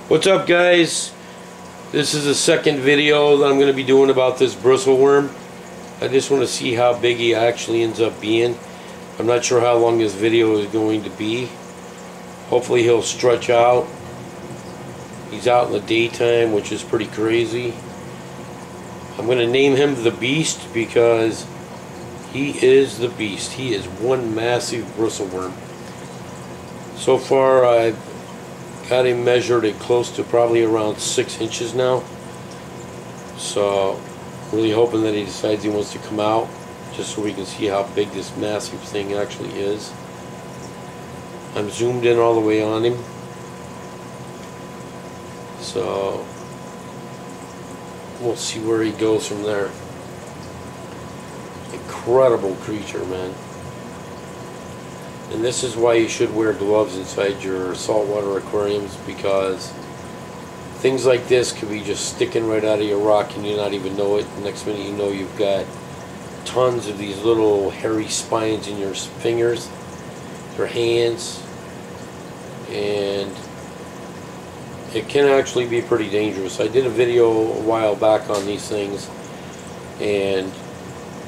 What's up, guys? This is the second video that I'm going to be doing about this bristle worm. I just want to see how big he actually ends up being. I'm not sure how long this video is going to be. Hopefully he'll stretch out. He's out in the daytime, which is pretty crazy. I'm going to name him the Beast because he is the Beast. He is one massive bristle worm. So far I've got him measured at close to probably around 6 inches now. So really hoping that he decides he wants to come out, just so we can see how big this massive thing actually is. I'm zoomed in all the way on him. So we'll see where he goes from there. Incredible creature, man. And this is why you should wear gloves inside your saltwater aquariums, because things like this could be just sticking right out of your rock and you not even know it. The next minute you know you've got tons of these little hairy spines in your fingers, your hands, and it can actually be pretty dangerous. I did a video a while back on these things and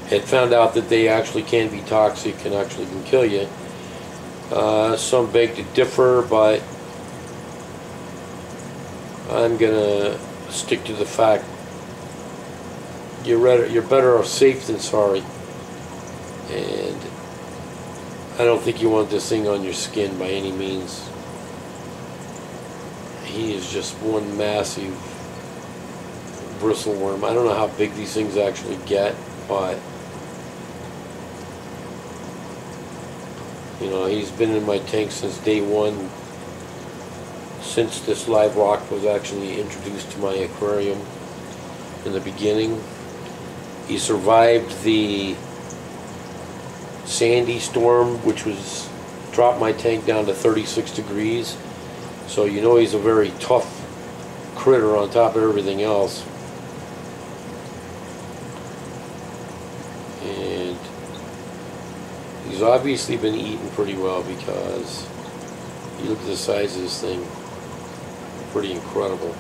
had found out that they actually can be toxic and actually can kill you. Some beg to differ, but I'm gonna stick to the fact you're better off safe than sorry. And I don't think you want this thing on your skin by any means. He is just one massive bristle worm. I don't know how big these things actually get, but you know, he's been in my tank since day one, since this live rock was actually introduced to my aquarium in the beginning. He survived the sandy storm, which was dropped my tank down to 36 degrees. So you know he's a very tough critter on top of everything else. And he's obviously been eating pretty well, because you look at the size of this thing, pretty incredible.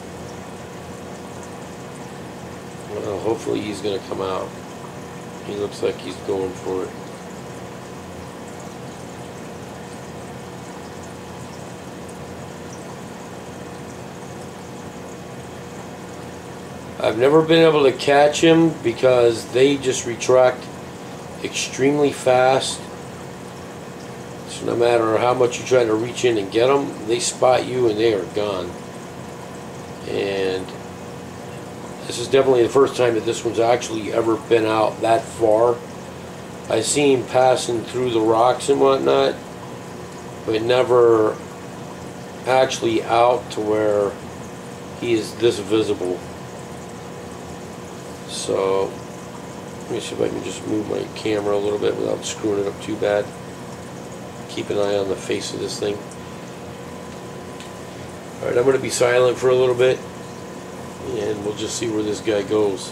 Well, hopefully he's going to come out. He looks like he's going for it. I've never been able to catch him because they just retract extremely fast. So no matter how much you try to reach in and get them, they spot you and they are gone. And this is definitely the first time that this one's actually ever been out that far. I see him passing through the rocks and whatnot, but never actually out to where he is this visible. So let me see if I can just move my camera a little bit without screwing it up too bad. Keep an eye on the face of this thing. Alright, I'm going to be silent for a little bit and we'll just see where this guy goes.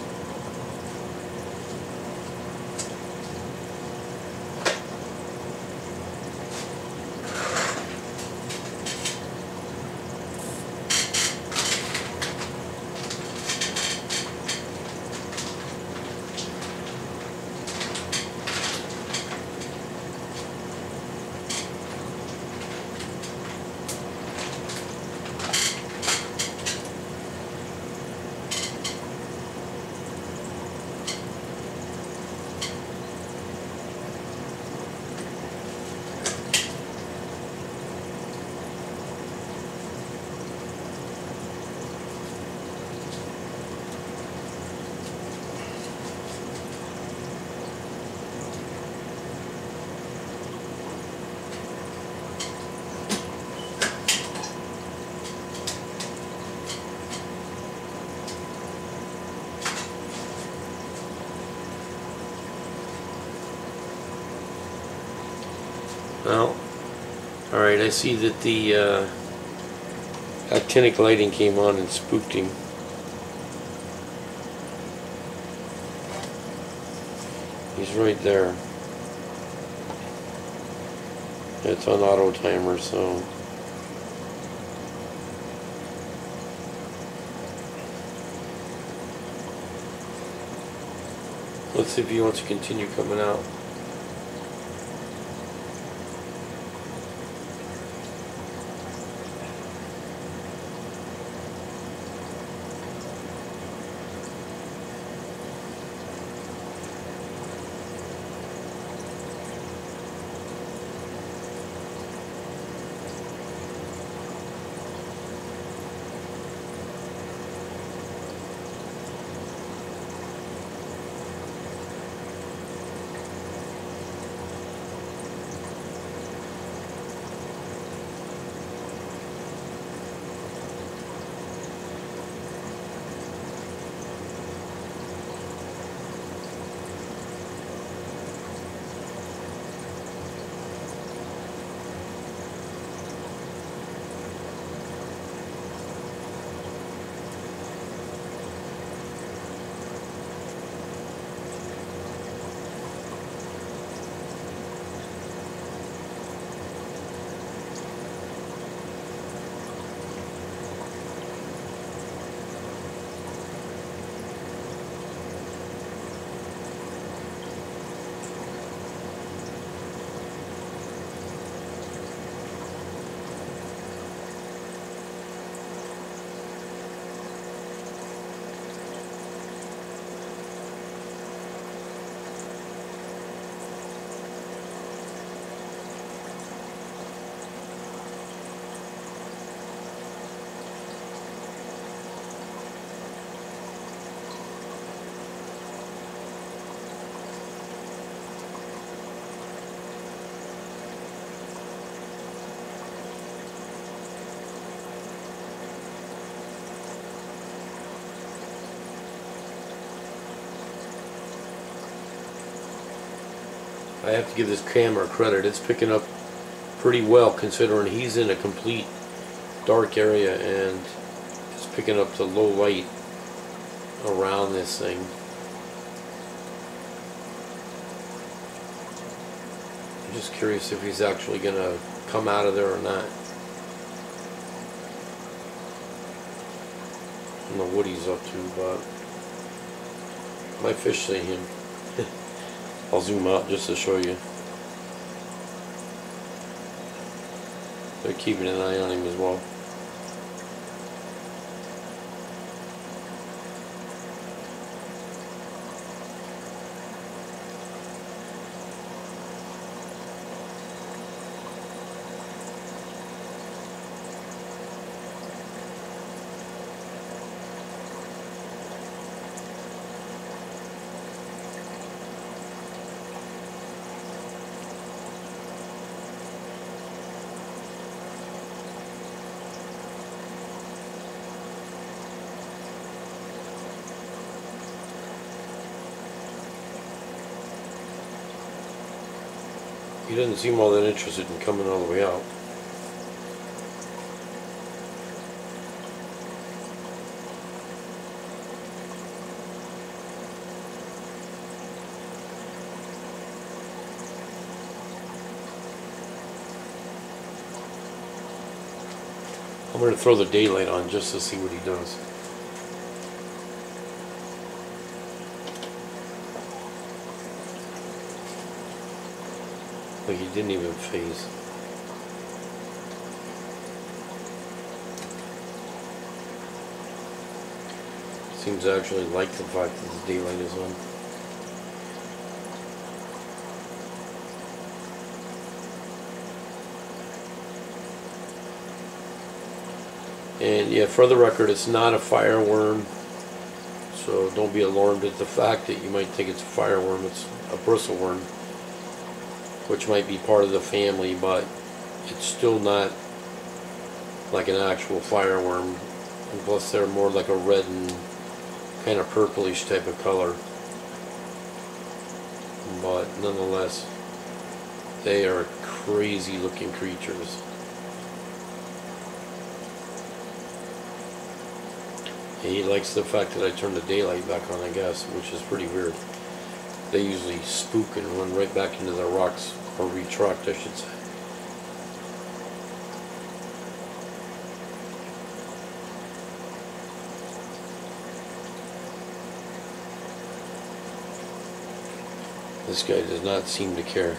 Well, alright, I see that the actinic lighting came on and spooked him. He's right there. It's on auto timer, so Let's see if he wants to continue coming out. I have to give this camera credit. It's picking up pretty well considering he's in a complete dark area and it's picking up the low light around this thing. I'm just curious if he's actually going to come out of there or not. I don't know what he's up to, but my fish see him. I'll zoom out just to show you. They're keeping an eye on him as well. He doesn't seem all that interested in coming all the way out. I'm going to throw the daylight on just to see what he does. Like he didn't even phase. Seems to actually like the fact that the daylight is on. And yeah, for the record, it's not a fireworm, so don't be alarmed at the fact that you might think it's a fireworm. It's a bristleworm, which might be part of the family, but it's still not like an actual fireworm. And plus they're more like a red and kind of purplish type of color. But nonetheless, they are crazy looking creatures. And he likes the fact that I turned the daylight back on, I guess, which is pretty weird. They usually spook and run right back into their rocks, or retract, I should say. This guy does not seem to care.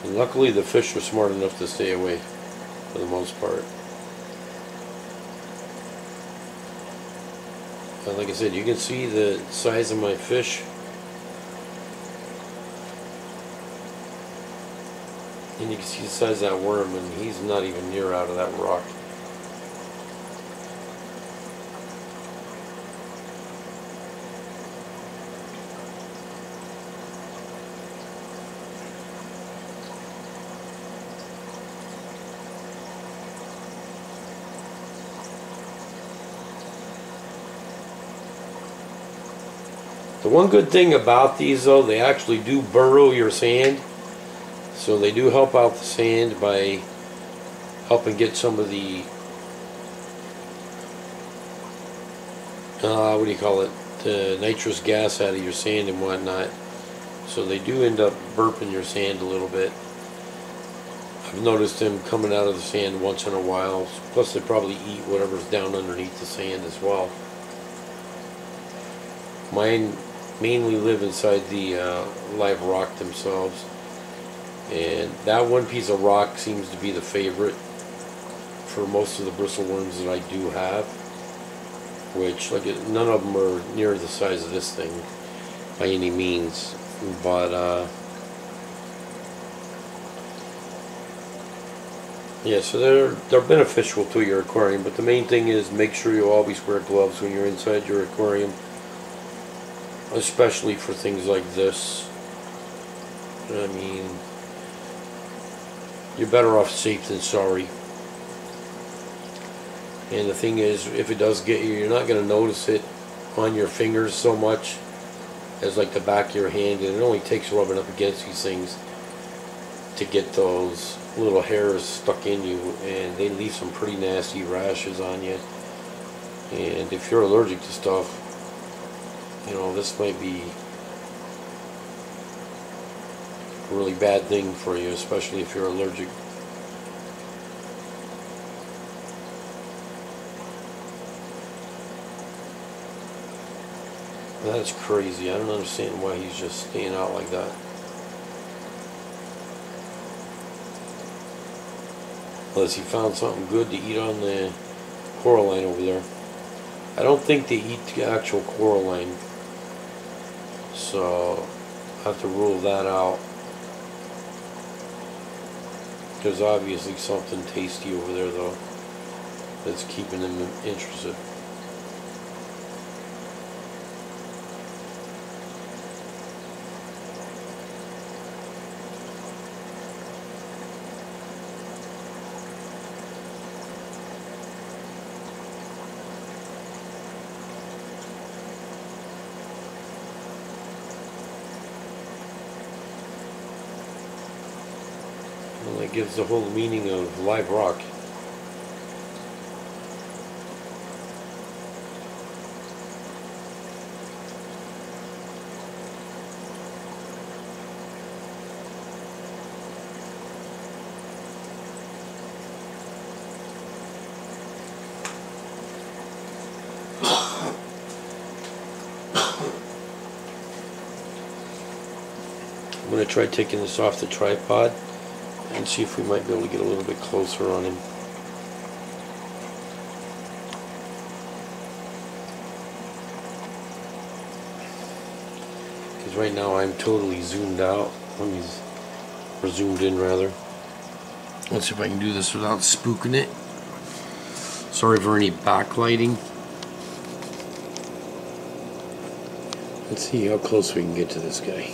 And luckily the fish are smart enough to stay away for the most part. And like I said, you can see the size of my fish. And you can see the size of that worm, and he's not even near out of that rock. The one good thing about these though, they actually do burrow your sand. So they do help out the sand by helping get some of the, what do you call it, the nitrous gas out of your sand and whatnot. So they do end up burping your sand a little bit. I've noticed them coming out of the sand once in a while. Plus they probably eat whatever's down underneath the sand as well. Mine mainly live inside the live rock themselves, and that one piece of rock seems to be the favorite for most of the bristle worms that I do have, which like none of them are near the size of this thing by any means, but yeah, so they're beneficial to your aquarium. But the main thing is make sure you always wear gloves when you're inside your aquarium, especially for things like this. I mean, you're better off safe than sorry. And the thing is, if it does get you, you're not going to notice it on your fingers so much as like the back of your hand, and it only takes rubbing up against these things to get those little hairs stuck in you, and they leave some pretty nasty rashes on you. And if you're allergic to stuff, you know, this might be a really bad thing for you, especially if you're allergic. That's crazy. I don't understand why he's just staying out like that. Unless he found something good to eat on the coralline over there. I don't think they eat the actual coralline, so I have to rule that out. There's obviously something tasty over there though that's keeping them interested. Well, that gives the whole meaning of live rock. I'm going to try taking this off the tripod and see if we might be able to get a little bit closer on him. Because right now I'm totally zoomed out. Or zoomed in rather. Let's see if I can do this without spooking it. Sorry for any backlighting. Let's see how close we can get to this guy.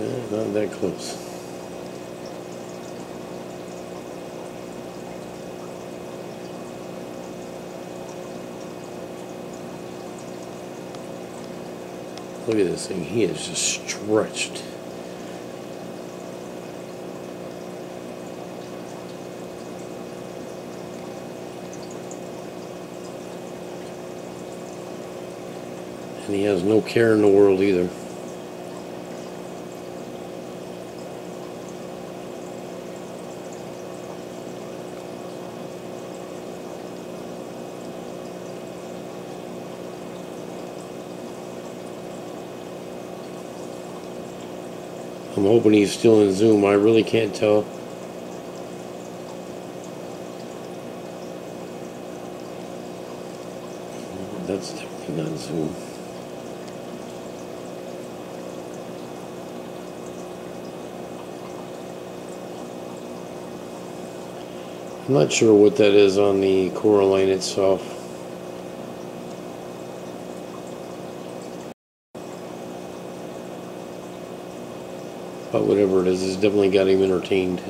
Not that close. Look at this thing. He is just stretched. And he has no care in the world either. I'm hoping he's still in zoom. I really can't tell. That's definitely not zoom. I'm not sure what that is on the coralline itself. But whatever it is, it's definitely got him entertained.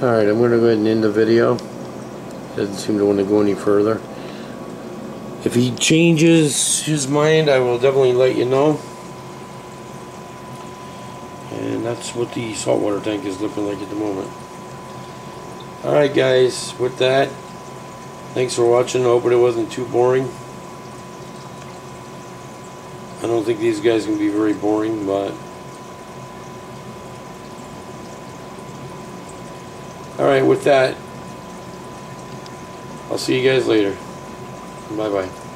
Alright, I'm going to go ahead and end the video. Doesn't seem to want to go any further. If he changes his mind, I will definitely let you know. And that's what the saltwater tank is looking like at the moment. Alright guys, with that, thanks for watching. I hope it wasn't too boring. I don't think these guys can be very boring, but alright, with that, I'll see you guys later. Bye bye.